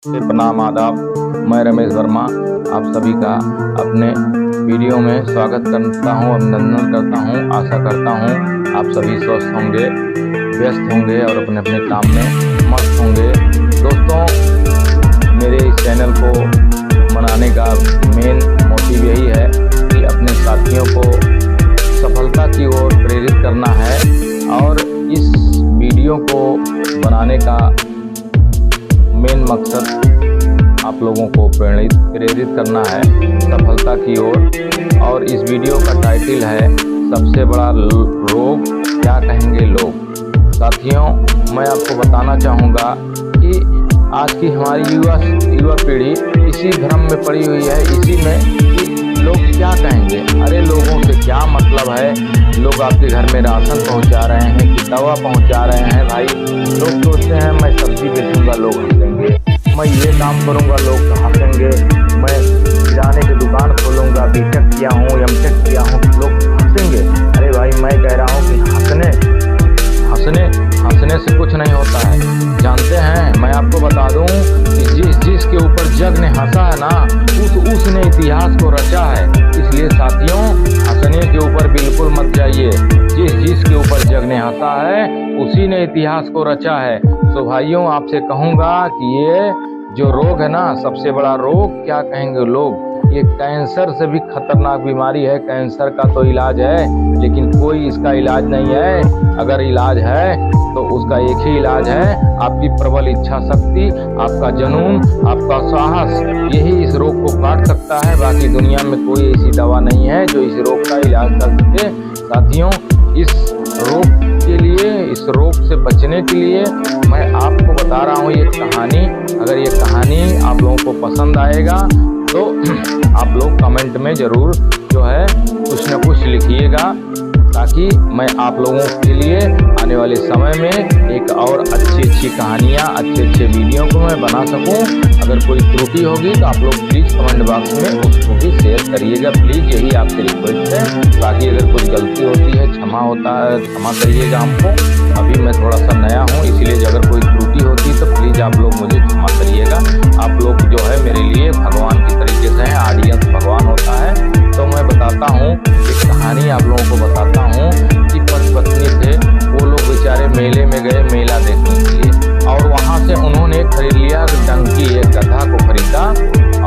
प्रणाम आदाब। मैं रमेश वर्मा आप सभी का अपने वीडियो में स्वागत करता हूं, अभिनंदन करता हूं। आशा करता हूं आप सभी स्वस्थ होंगे, व्यस्त होंगे और अपने अपने काम में मस्त होंगे। दोस्तों, मेरे इस चैनल को बनाने का मेन मोटिव यही है कि अपने साथियों को सफलता की ओर प्रेरित करना है और इस वीडियो को बनाने का मेन मकसद आप लोगों को प्रेरित करना है सफलता की ओर। और इस वीडियो का टाइटल है सबसे बड़ा रोग क्या कहेंगे लोग। साथियों, मैं आपको बताना चाहूँगा कि आज की हमारी युवा पीढ़ी इसी भ्रम में पड़ी हुई है, इसी में कि लोग क्या कहेंगे। अरे लोगों से क्या मतलब है, लोग आपके घर में राशन पहुंचा रहे हैं कि दवा पहुंचा रहे हैं। भाई लोग सोचते हैं मैं सब्जी बेचूंगा लोग हंसेंगे, मैं ये काम करूंगा लोग हंसेंगे, मैं किराने की दुकान खोलूंगा, बीटेक किया हूँ एमटेक किया हूँ लोग हंसेंगे। अरे भाई मैं कह रहा हूँ कि हंसने से कुछ नहीं होता है। जानते हैं, मैं आपको बता दूं कि जिसके ऊपर जग ने हंसा है ना, उसने इतिहास को रचा है। इसलिए साथियों, हंसने के ऊपर बिल्कुल मत जाइए। जिसके ऊपर जग ने हंसा है उसी ने इतिहास को रचा है। तो भाइयों, आपसे कहूँगा कि ये जो रोग है ना, सबसे बड़ा रोग क्या कहेंगे लोग, ये कैंसर से भी खतरनाक बीमारी है। कैंसर का तो इलाज है, लेकिन कोई इसका इलाज नहीं है। अगर इलाज है तो उसका एक ही इलाज है, आपकी प्रबल इच्छा शक्ति, आपका जुनून, आपका साहस। यही इस रोग को काट सकता है। बाकी दुनिया में कोई ऐसी दवा नहीं है जो इस रोग का इलाज कर सके। साथियों, इस रोग के लिए, इस रोग से बचने के लिए मैं आपको बता रहा हूँ ये कहानी। अगर ये कहानी आप लोगों को पसंद आएगा तो आप लोग कमेंट में ज़रूर जो है कुछ न कुछ लिखिएगा, ताकि मैं आप लोगों के लिए आने वाले समय में एक और अच्छी कहानियाँ, अच्छे वीडियो को मैं बना सकूं। अगर कोई त्रुटि होगी तो आप लोग प्लीज़ कमेंट बॉक्स में उसको भी शेयर करिएगा, प्लीज़, यही आपसे रिक्वेस्ट है। बाकी अगर कुछ गलती होती है क्षमा करिएगा हमको। अभी मैं थोड़ा सा नया हूँ, इसलिए अगर कोई त्रुटि होती है तो प्लीज़ आप लोग मुझे क्षमा करिएगा। आप लोग जो है मेरे लिए भगवान की तरीके से हैं, ऑडियंस भगवान होता है। तो मैं बताता हूँ एक कहानी, आप लोगों को बताता हूँ कि पत्नी थे, वो लोग बेचारे मेले में गए मेला देखने के लिए, और वहाँ से उन्होंने खरीद लिया डंकी, एक गधा को खरीदा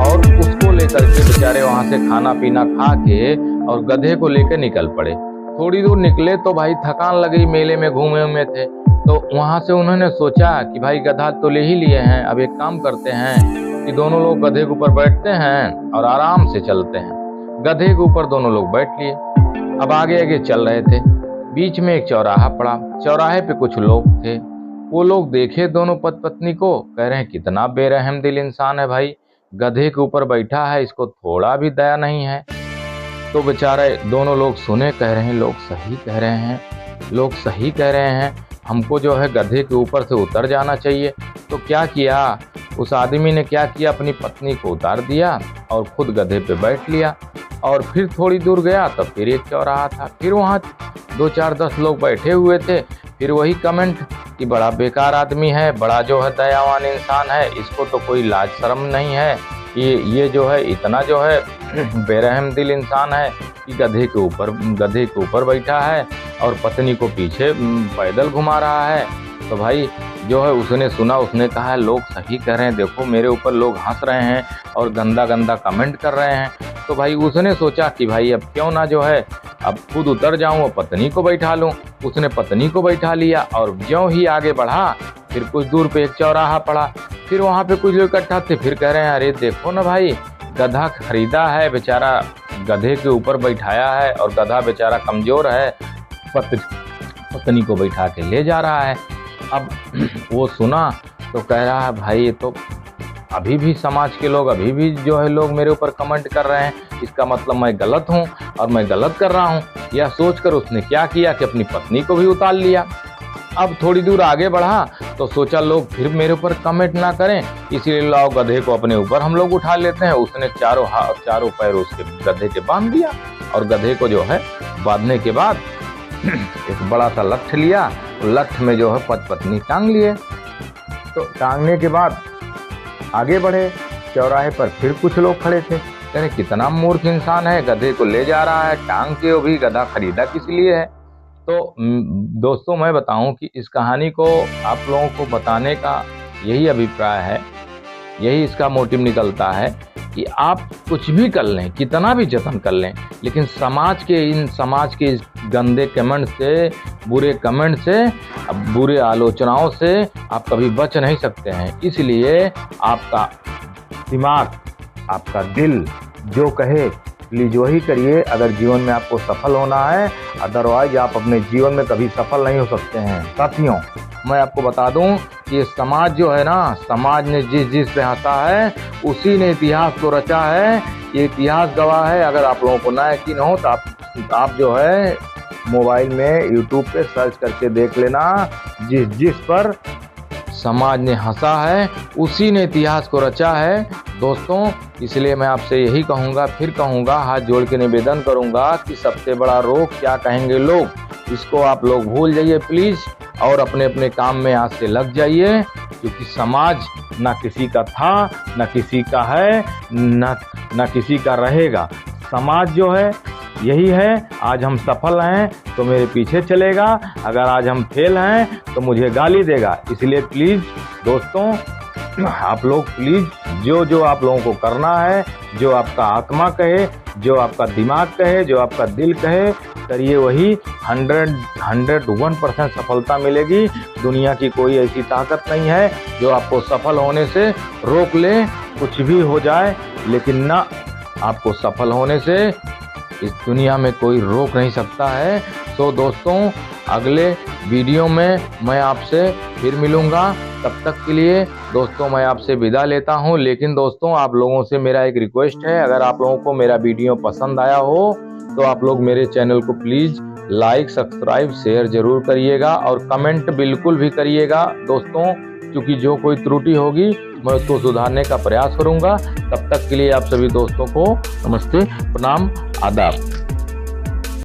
और उसको लेकर के बेचारे वहाँ से खाना पीना खा के और गधे को लेकर निकल पड़े। थोड़ी दूर निकले तो भाई थकान लगी, मेले में घूमे हुए थे। तो वहाँ से उन्होंने सोचा कि भाई गधा तो ले ही लिए हैं, अब एक काम करते हैं कि दोनों लोग गधे के ऊपर बैठते हैं और आराम से चलते हैं। गधे के ऊपर दोनों लोग बैठ लिए। अब आगे चल रहे थे, बीच में एक चौराहा पड़ा। चौराहे पे कुछ लोग थे। वो लोग देखे दोनों पत्नी को, कह रहे हैं कितना बेरहम दिल इंसान है भाई, गधे के ऊपर बैठा है, इसको थोड़ा भी दया नहीं है। तो बेचारे दोनों लोग सुने, कह रहे हैं लोग सही कह रहे हैं, लोग सही कह रहे हैं, हमको जो है गधे के ऊपर से उतर जाना चाहिए। तो क्या किया उस आदमी ने, क्या किया, अपनी पत्नी को उतार दिया और खुद गधे पे बैठ लिया। और फिर थोड़ी दूर गया तो फिर एक चौराहा था, फिर वहाँ 2 4 10 लोग बैठे हुए थे। फिर वही कमेंट कि बड़ा बेकार आदमी है, बड़ा जो है दयावान इंसान है, इसको तो कोई लाज शर्म नहीं है, ये जो है इतना जो है बेरहम दिल इंसान है कि गधे के ऊपर बैठा है और पत्नी को पीछे पैदल घुमा रहा है। तो भाई जो है उसने सुना, उसने कहा लोग सही कह रहे हैं, देखो मेरे ऊपर लोग हंस रहे हैं और गंदा कमेंट कर रहे हैं। तो भाई उसने सोचा कि भाई अब क्यों ना जो है अब खुद उतर जाऊं और पत्नी को बैठा लूं। उसने पत्नी को बैठा लिया और ज्यों ही आगे बढ़ा, फिर कुछ दूर पे एक चौराहा पड़ा। फिर वहाँ पे कुछ लोग इकट्ठा थे, फिर कह रहे हैं अरे देखो ना भाई, गधा खरीदा है, बेचारा गधे के ऊपर बैठाया है और गधा बेचारा कमज़ोर है, पत्नी को बैठा के ले जा रहा है। अब वो सुना तो कह रहा है भाई ये तो अभी भी समाज के लोग, अभी भी जो है लोग मेरे ऊपर कमेंट कर रहे हैं, इसका मतलब मैं गलत हूँ और मैं गलत कर रहा हूँ। यह सोचकर उसने क्या किया कि अपनी पत्नी को भी उतार लिया। अब थोड़ी दूर आगे बढ़ा तो सोचा लोग फिर मेरे ऊपर कमेंट ना करें, इसीलिए लाओ गधे को अपने ऊपर हम लोग उठा लेते हैं। उसने चारों पैर उसके गधे के बांध दिया और गधे को जो है बांधने के बाद एक बड़ा सा लठ लिया, लठ में जो है पत्नी टांग लिए। तो टांगने के बाद आगे बढ़े। चौराहे पर फिर कुछ लोग खड़े थे। यानी कितना मूर्ख इंसान है, गधे को ले जा रहा है टांग के, वो भी गधा खरीदा किस लिए है। तो दोस्तों मैं बताऊं कि इस कहानी को आप लोगों को बताने का यही अभिप्राय है, यही इसका मोटिव निकलता है कि आप कुछ भी कर लें, कितना भी जतन कर लें, लेकिन समाज के इस गंदे कमेंट से, बुरे कमेंट से, बुरे आलोचनाओं से आप कभी बच नहीं सकते हैं। इसलिए आपका दिमाग, आपका दिल जो कहे प्लीज वही करिए अगर जीवन में आपको सफल होना है, अदरवाइज आप अपने जीवन में कभी सफल नहीं हो सकते हैं। साथियों मैं आपको बता दूं कि ये समाज जो है ना, समाज ने जिस पे हंसा है उसी ने इतिहास को रचा है। ये इतिहास गवाह है। अगर आप लोगों को ना यकीन हो तो आप जो है मोबाइल में यूट्यूब पे सर्च करके देख लेना, जिस पर समाज ने हंसा है उसी ने इतिहास को रचा है दोस्तों। इसलिए मैं आपसे यही कहूँगा, फिर कहूँगा, हाथ जोड़ के निवेदन करूँगा कि सबसे बड़ा रोग क्या कहेंगे लोग, इसको आप लोग भूल जाइए प्लीज़, और अपने अपने काम में आज से लग जाइए। क्योंकि समाज ना किसी का था, ना किसी का है, ना किसी का रहेगा। समाज जो है यही है। आज हम सफल हैं तो मेरे पीछे चलेगा, अगर आज हम फेल हैं तो मुझे गाली देगा। इसलिए प्लीज़ दोस्तों आप लोग प्लीज़ जो आप लोगों को करना है, जो आपका आत्मा कहे, जो आपका दिमाग कहे, जो आपका दिल कहे, करिए वही। 101% सफलता मिलेगी। दुनिया की कोई ऐसी ताकत नहीं है जो आपको सफल होने से रोक ले। कुछ भी हो जाए लेकिन ना आपको सफल होने से इस दुनिया में कोई रोक नहीं सकता है। तो दोस्तों अगले वीडियो में मैं आपसे फिर मिलूँगा। तब तक के लिए दोस्तों मैं आपसे विदा लेता हूं। लेकिन दोस्तों आप लोगों से मेरा एक रिक्वेस्ट है, अगर आप लोगों को मेरा वीडियो पसंद आया हो तो आप लोग मेरे चैनल को प्लीज़ लाइक, सब्सक्राइब, शेयर जरूर करिएगा और कमेंट बिल्कुल भी करिएगा दोस्तों, क्योंकि जो कोई त्रुटि होगी मैं उसको सुधारने का प्रयास करूंगा। तब तक के लिए आप सभी दोस्तों को नमस्ते, प्रणाम, आदाब।